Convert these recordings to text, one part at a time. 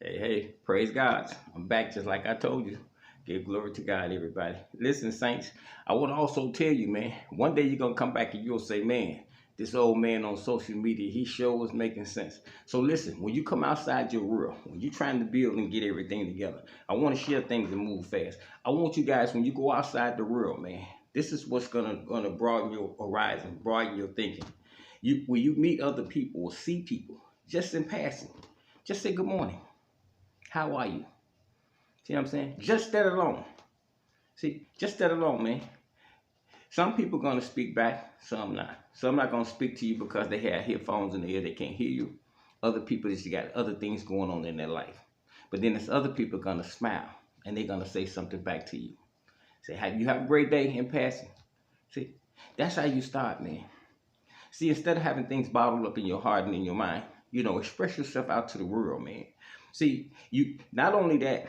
Hey, praise God. I'm back just like I told you. Give glory to God, everybody. Listen, saints, I want to also tell you, man, one day you're going to come back and you'll say, man, this old man on social media, he sure was making sense. So listen, when you come outside your world, when you're trying to build and get everything together, I want to share things and move fast. I want you guys, when you go outside the world, man, this is what's gonna broaden your horizon, broaden your thinking. When you meet other people or see people, just in passing, just say good morning. How are you? See what I'm saying? Just that alone. See, just that alone, man. Some people gonna speak back, some not. Some not gonna speak to you because they have headphones in the ear, they can't hear you. Other people just got other things going on in their life. But then there's other people gonna smile and they're gonna say something back to you. Say, you have a great day in passing. See, that's how you start, man. See, instead of having things bottled up in your heart and in your mind, express yourself out to the world, man. See, you not only that,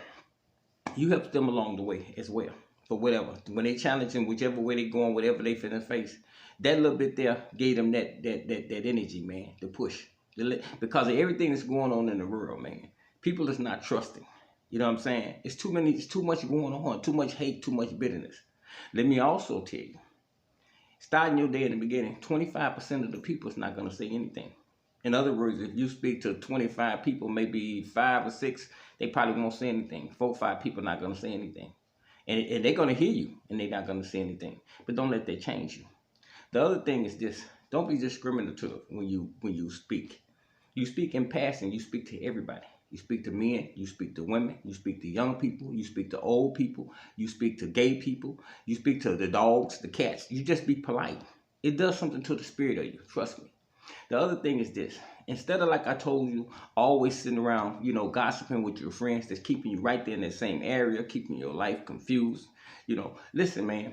you help them along the way as well. For whatever. When they challenge them, whichever way they going, whatever they finna face, that little bit there gave them that energy, man, to push. Because of everything that's going on in the world, man. People is not trusting. You know what I'm saying? It's too much going on, too much hate, too much bitterness. Let me also tell you, starting your day in the beginning, 25% of the people is not gonna say anything. In other words, if you speak to 25 people, maybe 5 or 6, they probably won't say anything. 4 or 5 people not going to say anything. And they're going to hear you, and they're not going to say anything. But don't let that change you. The other thing is this. Don't be discriminative when you speak. You speak in passing. You speak to everybody. You speak to men. You speak to women. You speak to young people. You speak to old people. You speak to gay people. You speak to the dogs, the cats. You just be polite. It does something to the spirit of you. Trust me. The other thing is this. Instead of, like I told you, always sitting around, gossiping with your friends that's keeping you right there in that same area, keeping your life confused, listen, man,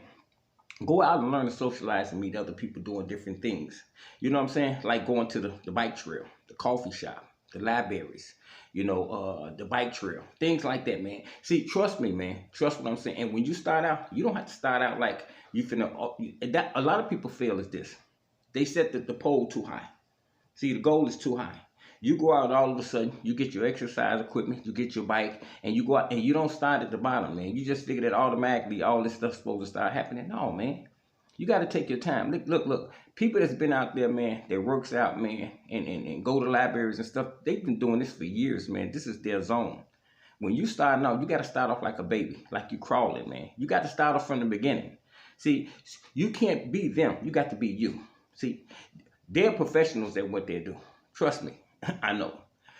go out and learn to socialize and meet other people doing different things. You know what I'm saying? Like going to the bike trail, the coffee shop, the libraries, the bike trail, things like that, man. See, trust me, man. Trust what I'm saying. And when you start out, you don't have to start out like you finna. That a lot of people feel is this. They set the pole too high. See, the goal is too high. You go out all of a sudden, you get your exercise equipment, you get your bike, and you go out and you don't start at the bottom, man. You just figure that automatically all this stuff's supposed to start happening. No, man. You got to take your time. Look. People that's been out there, man, that works out, man, and go to libraries and stuff, they've been doing this for years, man. This is their zone. When you starting out, you got to start off like a baby, like you crawling, man. You got to start off from the beginning. See, you can't be them. You got to be you. See, they're professionals at what they do. Trust me, I know.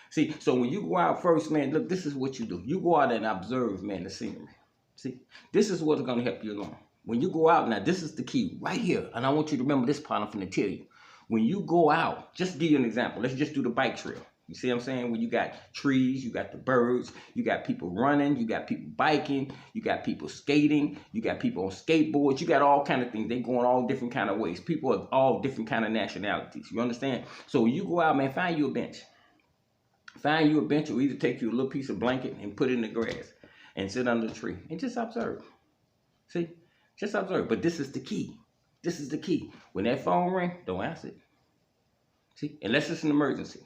See, so when you go out first, man, look, this is what you do. You go out and observe, man, the scenery. See, this is what's going to help you along. When you go out, now, this is the key right here. And I want you to remember this part I'm going to tell you. When you go out, just to give you an example. Let's just do the bike trail. You see what I'm saying? When you got trees, you got the birds, you got people running, you got people biking, you got people skating, you got people on skateboards, you got all kind of things. They go in all different kind of ways. People of all different kind of nationalities. You understand? So when you go out, man, find you a bench. Find you a bench or either take you a little piece of blanket and put it in the grass and sit under the tree and just observe. See? Just observe. But this is the key. This is the key. When that phone rings, don't answer it. See? Unless it's an emergency.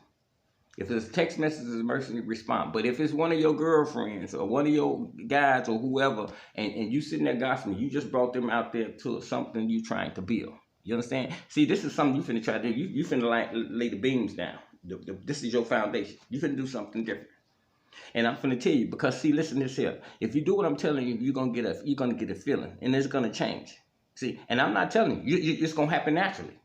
If it's a text message, it's emergency, respond. But if it's one of your girlfriends or one of your guys or whoever, and you sitting there gossiping, you just brought them out there to something you trying to build. You understand? See, this is something you finna try to do. You finna lay the beams down. This is your foundation. You finna do something different. And I'm finna tell you, because see, listen to this here. If you do what I'm telling you, you're gonna get a feeling, and it's gonna change. See, and I'm not telling you, it's gonna happen naturally.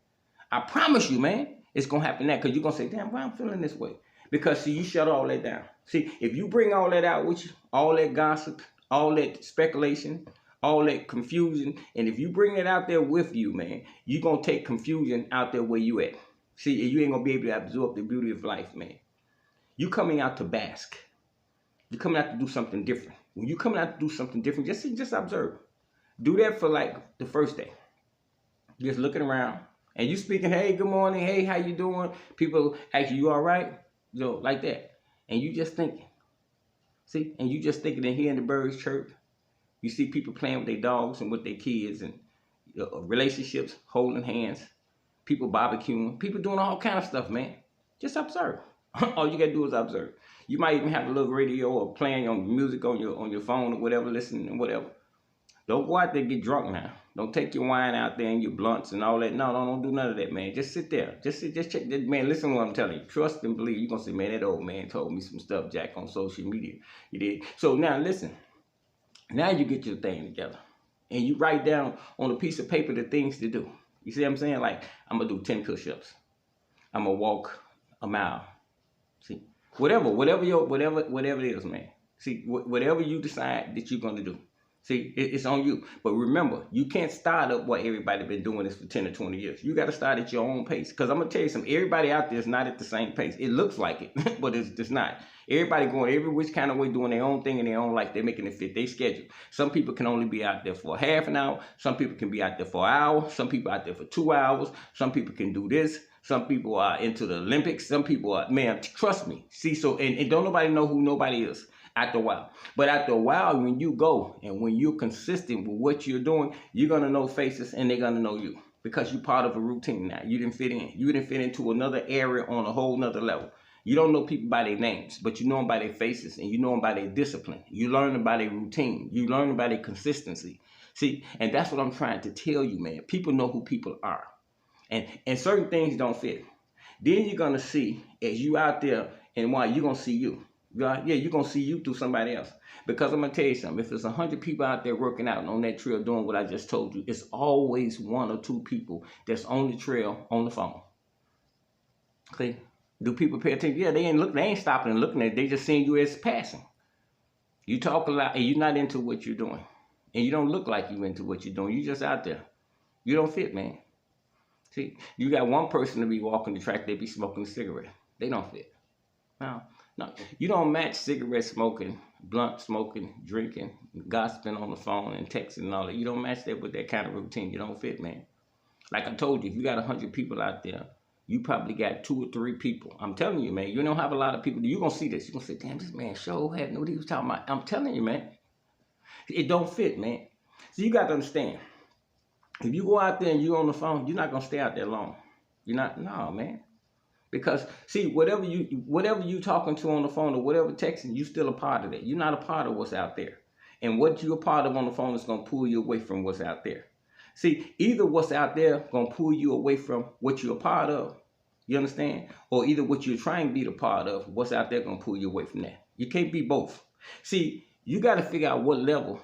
I promise you, man. It's going to happen now because you're going to say, damn, why I'm feeling this way? Because, see, you shut all that down. See, if you bring all that out with you, all that gossip, all that speculation, all that confusion, and if you bring it out there with you, man, you're going to take confusion out there where you at. See, you ain't going to be able to absorb the beauty of life, man. You coming out to bask. You're coming out to do something different. When you coming out to do something different, just observe. Do that for like the first day. Just looking around. And you speaking, hey, good morning, hey, how you doing? People ask you all right? Like that. And you just thinking. See? And you just thinking and hearing the birds chirp. You see people playing with their dogs and with their kids and relationships, holding hands, people barbecuing, people doing all kind of stuff, man. Just observe. All you gotta do is observe. You might even have a little radio or playing on music on your phone or whatever, listening and whatever. Don't go out there and get drunk now. Don't take your wine out there and your blunts and all that. No, don't do none of that, man. Just sit there. Just check that, man. Listen to what I'm telling you. Trust and believe. You're gonna say, man, that old man told me some stuff, Jack, on social media. You did. So now listen. Now you get your thing together. And you write down on a piece of paper the things to do. You see what I'm saying? Like, I'm gonna do 10 push-ups. I'm gonna walk a mile. See? Whatever it is, man. See, whatever you decide that you're gonna do. See, it's on you. But remember, you can't start up what everybody been doing this for 10 or 20 years. You got to start at your own pace. Because I'm going to tell you something. Everybody out there is not at the same pace. It looks like it, but it's not. Everybody going every which kind of way, doing their own thing in their own life. They're making it fit their schedule. Some people can only be out there for half an hour. Some people can be out there for an hour. Some people out there for 2 hours. Some people can do this. Some people are into the Olympics. Some people are, man, trust me. See, so, and don't nobody know who nobody is. After a while. But after a while, when you go and when you're consistent with what you're doing, you're going to know faces and they're going to know you because you're part of a routine now. You didn't fit in. You didn't fit into another area on a whole nother level. You don't know people by their names, but you know them by their faces and you know them by their discipline. You learn about their routine. You learn about their consistency. See, and that's what I'm trying to tell you, man. People know who people are. And certain things don't fit. Then you're going to see, as you out there, and why you're going to see you. Yeah, you're going to see you through somebody else. Because I'm going to tell you something. If there's 100 people out there working out on that trail doing what I just told you, it's always 1 or 2 people that's on the trail on the phone. Okay? Do people pay attention? Yeah, they ain't stopping and looking at it. They just seeing you as passing. You talk a lot and you're not into what you're doing. And you don't look like you into what you're doing. You're just out there. You don't fit, man. See, you got one person to be walking the track, they be smoking a cigarette. They don't fit. No, you don't match cigarette smoking, blunt smoking, drinking, gossiping on the phone and texting and all that. You don't match that with that kind of routine. You don't fit, man. Like I told you, if you got 100 people out there, you probably got 2 or 3 people. I'm telling you, man, you don't have a lot of people. You're going to see this. You're going to say, damn, this man sure had no what he was talking about. I'm telling you, man. It don't fit, man. So you got to understand. If you go out there and you're on the phone, you're not going to stay out there long. You're not, no, man. Because see, whatever you talking to on the phone or whatever texting, you still a part of that. You're not a part of what's out there. And what you're a part of on the phone is going to pull you away from what's out there. See, either what's out there going to pull you away from what you're a part of, you understand? Or either what you're trying to be the part of, what's out there going to pull you away from that. You can't be both. See, you got to figure out what level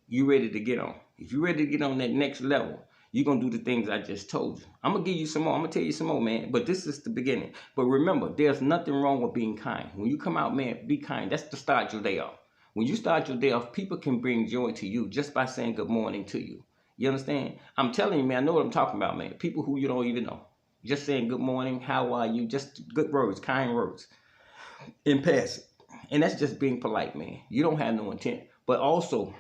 you're ready to get on. If you're ready to get on that next level, you're going to do the things I just told you. I'm going to give you some more. I'm going to tell you some more, man. But this is the beginning. But remember, there's nothing wrong with being kind. When you come out, man, be kind. That's to start your day off. When you start your day off, people can bring joy to you just by saying good morning to you. You understand? I'm telling you, man, I know what I'm talking about, man. People who you don't even know. Just saying good morning, how are you? Just good words, kind words in passing. And that's just being polite, man. You don't have no intent. But also,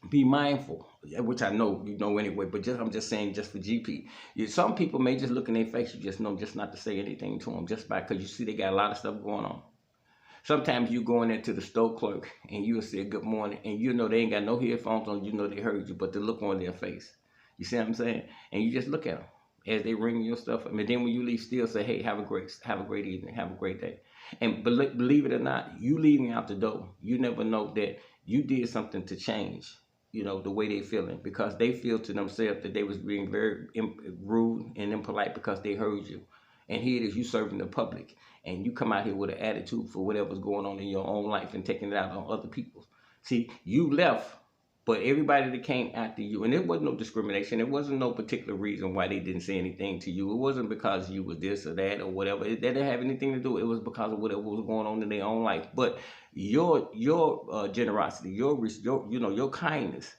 be mindful, which I know you know anyway, but I'm just saying just for GP. Some people may just look in their face, you just know just not to say anything to them just because you see they got a lot of stuff going on. Sometimes you going into the store clerk and you'll say good morning and you know they ain't got no headphones on, you know they heard you, but the look on their face. You see what I'm saying? And you just look at them as they ring your stuff. And then when you leave, still say, hey, have a great evening, have a great day. And believe it or not, you leaving out the door, you never know that you did something to change, you know, the way they feeling, because they feel to themselves that they was being very rude and impolite because they heard you. And here it is, you serving the public, and you come out here with an attitude for whatever's going on in your own life and taking it out on other people. See, you left, but everybody that came after you, and there wasn't no discrimination, there wasn't no particular reason why they didn't say anything to you. It wasn't because you was this or that or whatever. That didn't have anything to do. It was because of whatever was going on in their own life. But your generosity, your kindness,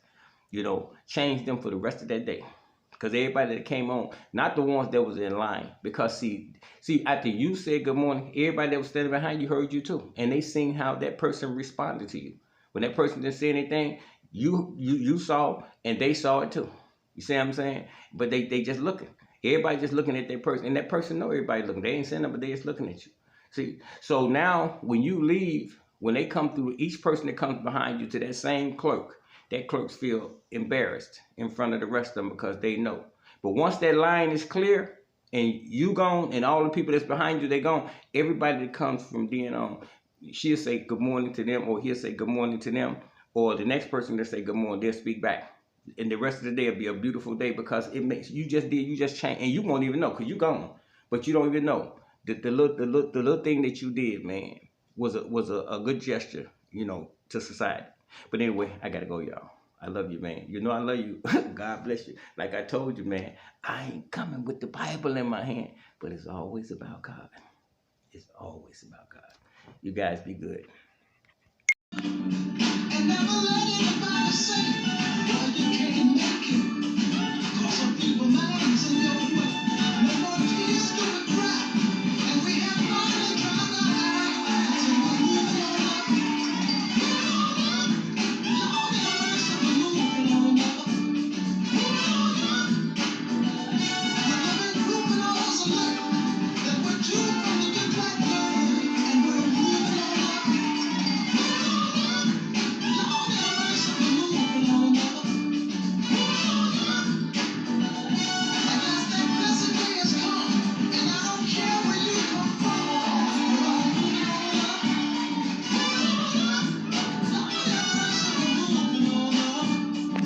changed them for the rest of that day. Because everybody that came on, not the ones that was in line. Because see, after you said good morning, everybody that was standing behind you heard you too. And they seen how that person responded to you. When that person didn't say anything, you saw and they saw it too. You see what I'm saying? But they just looking. Everybody just looking at that person. And that person know everybody looking. They ain't saying nothing, but they just looking at you. See, so now when you leave, when they come through, each person that comes behind you to that same clerk, that clerks feel embarrassed in front of the rest of them because they know. But once that line is clear and you gone, and all the people that's behind you, they gone. Everybody that comes from then on, she'll say good morning to them, or he'll say good morning to them, or the next person that say good morning, they'll speak back. And the rest of the day will be a beautiful day because it makes you just change, and you won't even know because you gone, but you don't even know that the little thing that you did, man, was a good gesture, to society. But anyway, I gotta go, y'all. I love you, man. You know I love you. God bless you. Like I told you, man, I ain't coming with the Bible in my hand, but it's always about God. It's always about God. You guys be good. And never let it